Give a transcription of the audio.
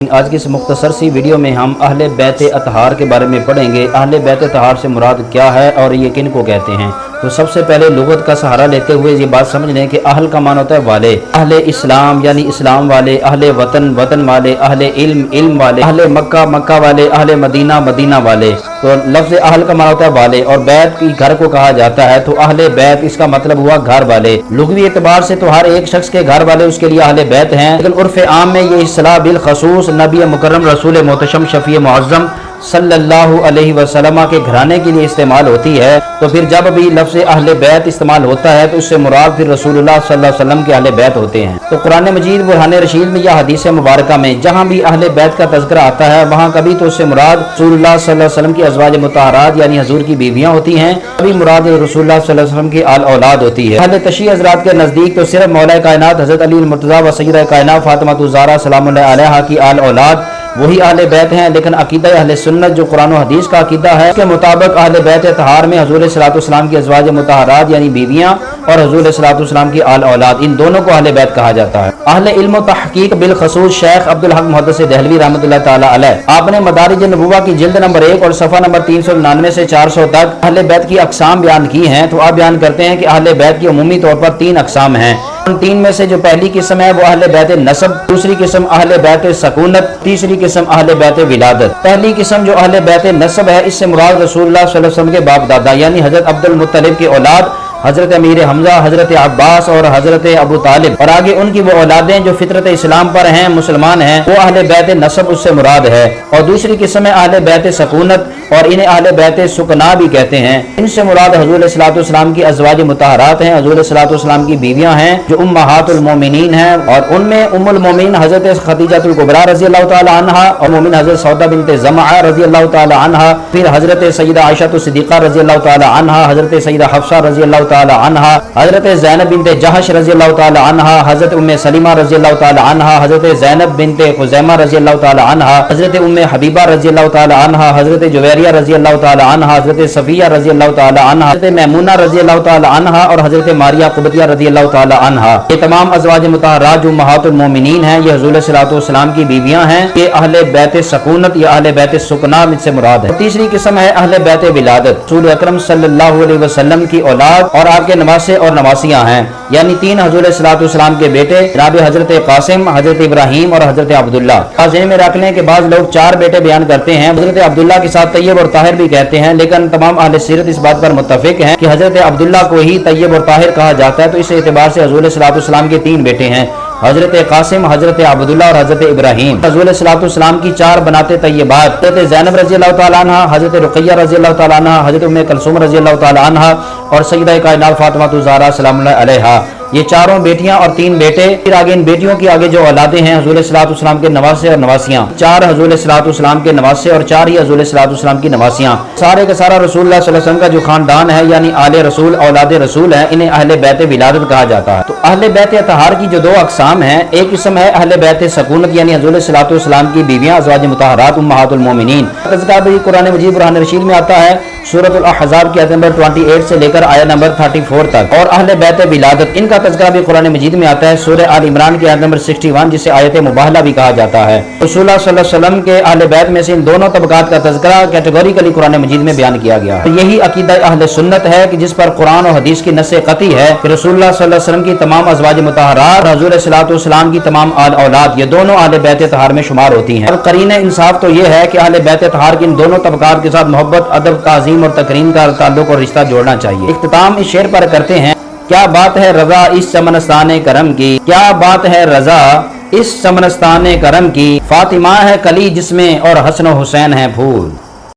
آج کی اس مختصر سی ویڈیو میں ہم اہل بیت اطہار کے بارے میں پڑھیں گے۔ اہل بیت اطہار سے مراد کیا ہے اور یہ کن کو کہتے ہیں؟ تو سب سے پہلے لغت کا سہارا لیتے ہوئے یہ بات سمجھ لیں کہ اہل کا معنی ہوتا ہے والے، اہل اسلام یعنی اسلام والے، اہل وطن وطن والے، اہل علم علم والے، اہل مکہ مکہ والے، اہل مدینہ مدینہ والے۔ تو لفظ اہل کا معنی ہوتا ہے والے، اور بیت کی گھر کو کہا جاتا ہے، تو اہل بیت اس کا مطلب ہوا گھر والے۔ لغوی اعتبار سے تو ہر ایک شخص کے گھر والے اس کے لیے اہل بیت ہیں، لیکن عرف عام میں یہ اصطلاح بالخصوص نبی مکرم رسول محتشم شفیع معظم صلی اللہ علیہ وسلم کے گھرانے کے لیے استعمال ہوتی ہے۔ تو پھر جب بھی لفظ اہل بیت استعمال ہوتا ہے تو اس سے مراد پھر رسول اللہ صلی اللہ علیہ وسلم کے اہل بیت ہوتے ہیں۔ تو قرآن مجید برہان رشید میں یا حدیث مبارکہ میں جہاں بھی اہل بیت کا تذکرہ آتا ہے وہاں کبھی تو اس سے مراد رسول اللہ صلی اللہ علیہ وسلم کی ازواج مطہرات یعنی حضور کی بیویاں ہوتی ہیں، کبھی مراد رسول اللہ صلی اللہ علیہ وسلم کی آل اولاد ہوتی ہے۔ اہل تشیع حضرات کے نزدیک تو صرف مولا کائنات حضرت علی المرتضیٰ و سیدہ کائنات فاطمہ الزہرا سلام اللہ علیہا کی آل اولاد وہی اہل بیت ہیں، لیکن عقیدہ اہل سنت جو قرآن و حدیث کا عقیدہ ہے اس کے مطابق اہل بیت اطہار میں حضور صلی اللہ علیہ وسلم کی ازواج مطہرات یعنی بیویاں اور حضور صلی اللہ علیہ وسلم کی آل اولاد، ان دونوں کو اہل بیت کہا جاتا ہے۔ اہل علم و تحقیق بالخصوص شیخ عبدالحق محدث دہلوی رحمۃ اللہ تعالی علیہ، آپ نے مدارج النبوہ کی جلد نمبر 1 اور صفحہ نمبر 399 سے 400 تک اہل بیت کی اقسام بیان کی ہیں۔ تو آپ بیان کرتے ہیں کہ اہل بیت کی عمومی طور پر 3 اقسام ہیں۔ ان 3 میں سے جو پہلی قسم ہے وہ اہل بیت نسب، دوسری قسم اہل بیت سکونت، تیسری قسم اہل بیت ولادت۔ پہلی قسم جو اہل بیت نسب ہے اس سے مراد رسول اللہ صلی اللہ علیہ وسلم کے باپ دادا یعنی حضرت عبد المطلب کی اولاد حضرت امیر حمزہ، حضرت عباس اور حضرت ابو طالب، اور آگے ان کی وہ اولادیں جو فطرت اسلام پر ہیں، مسلمان ہیں، وہ اہل بیت نسب اس سے مراد ہے۔ اور دوسری قسم ہے اہل بیت سکونت، اور انہیں اہل بیت سکنا بھی کہتے ہیں۔ ان سے مراد حضور صلی اللہ علیہ وسلم کی ازواج مطہرات ہیں، حضور صلی اللہ علیہ وسلم کی بیویاں ہیں جو امہات المومنین ہیں، اور ان میں ام المومنین حضرت خدیجہ الکبریٰ رضی اللہ تعالی عنہا، اور مومن حضرت سودہ بنت زمعہ رضی اللہ تعالی عنہا، پھر حضرت سیدہ عائشہ صدیقہ رضی اللہ تعالی عنہا، حضرت سیدہ حفصہ رضی اللہ تعالی عنہا، حضرت زینب بنت جہش رضی اللہ تعالی عنہا، حضرت ام سلمہ رضی اللہ تعالی عنہا، حضرت زینب بنت خزیمہ رضی اللہ تعالی عنہا، حضرت ام حبیبہ رضی اللہ تعالی عنہا، حضرت جویریہ رضی اللہ تعالی عنہا، حضرت صفیہ رضی اللہ تعالی عنہا، حضرت میمونہ رضی اللہ تعالی عنہا، اور حضرت ماریہ قبطیہ رضی اللہ تعالی عنہا۔ یہ تمام ازواج مطہرات جو امہات المومنین ہیں یہ حضور صلی اللہ علیہ وسلم کی بیویاں ہیں، یہ اہل بیت سکونت یا اہل بیت سکنا میں سے مراد ہے۔ تیسری قسم ہے اہل بیت ولادت، رسول اکرم صلی اللہ علیہ وسلم کی اولاد اور آپ کے نواسے اور نواسیاں ہیں، یعنی 3 حضور صلی اللہ علیہ وسلم کے بیٹے جناب حضرت قاسم، حضرت ابراہیم اور حضرت عبداللہ۔ ذہن میں رکھ لیں کہ بعض لوگ 4 بیٹے بیان کرتے ہیں، حضرت عبداللہ کے ساتھ طیب اور طاہر بھی کہتے ہیں، لیکن تمام اہل سیرت اس بات پر متفق ہیں کہ حضرت عبداللہ کو ہی طیب اور طاہر کہا جاتا ہے۔ تو اس اعتبار سے حضور صلی اللہ علیہ وسلم کے 3 بیٹے ہیں، حضرت قاسم، حضرت عبداللہ اور حضرت ابراہیم۔ حضور صلی اللہ علیہ وسلم کی 4 بنات طیبات حضرت زینب رضی اللہ تعالی عنہ، حضرت رقیہ رضی اللہ تعالی عنہ، حضرت ام کلثوم رضی اللہ تعالی عنہ اور سیدہ کائنات فاطمہ الزہرا سلام اللہ علیہا، یہ 4 بیٹیاں اور 3 بیٹے۔ پھر آگے ان بیٹیوں کی آگے جو اولادیں ہیں حضور صلی اللہ علیہ وسلم کے نواسے اور نواسیاں، 4 حضور صلی اللہ علیہ وسلم کے نواسے اور 4 ہی حضور صلی اللہ علیہ وسلم کی نواسیاں، سارے کا سارا رسول اللہ صلی اللہ علیہ وسلم کا جو خاندان ہے یعنی آل رسول اولاد رسول ہے، انہیں اہل بیت ولادت کہا جاتا ہے۔ تو اہل بیت اطہار کی جو 2 اقسام ہیں، ایک قسم ہے اہل بیت سکونت یعنی حضور صلی اللہ علیہ وسلم کی بیویاں ازواج مطہرات امہات المومنین، تذکرہ بھی قرآن مجید برہان رشید میں آتا ہے سورۃ الاحزاب کی آیت نمبر 28 سے لے کر آیت نمبر 34 تک، اور اہل بیت ولادت ان کا تذکرہ بھی قرآن مجید میں آتا ہے سورہ آل عمران کی آیت نمبر 61 جسے آیت مباہلہ بھی کہا جاتا ہے۔ رسول اللہ صلی اللہ علیہ وسلم کے اہل بیت میں سے ان دونوں طبقات کا تذکرہ کیٹیگوریکلی قرآن مجید میں بیان کیا گیا ہے۔ یہی عقیدہ اہل سنت ہے کہ جس پر قرآن و حدیث کی نص قطعی ہے کہ رسول اللہ صلی اللہ علیہ وسلم کی تمام ازواج مطہرات اور حضور صلی اللہ علیہ وسلم کی تمام آل اولاد یہ دونوں اہل بیت اطہار میں شمار ہوتی ہیں۔ اور قرین انصاف تو یہ ہے کہ اہل بیت اطہار کی ان دونوں طبقات کے ساتھ محبت، ادب، تعظیم اور تکریم کا تعلق اور رشتہ جوڑنا چاہیے۔ اختتام اس شعر پر کرتے ہیں، کیا بات ہے رضا اس چمنستان کرم کی، کیا بات ہے رضا اس چمنستان کرم کی، فاطمہ ہے کلی جس میں اور حسن و حسین ہے پھول۔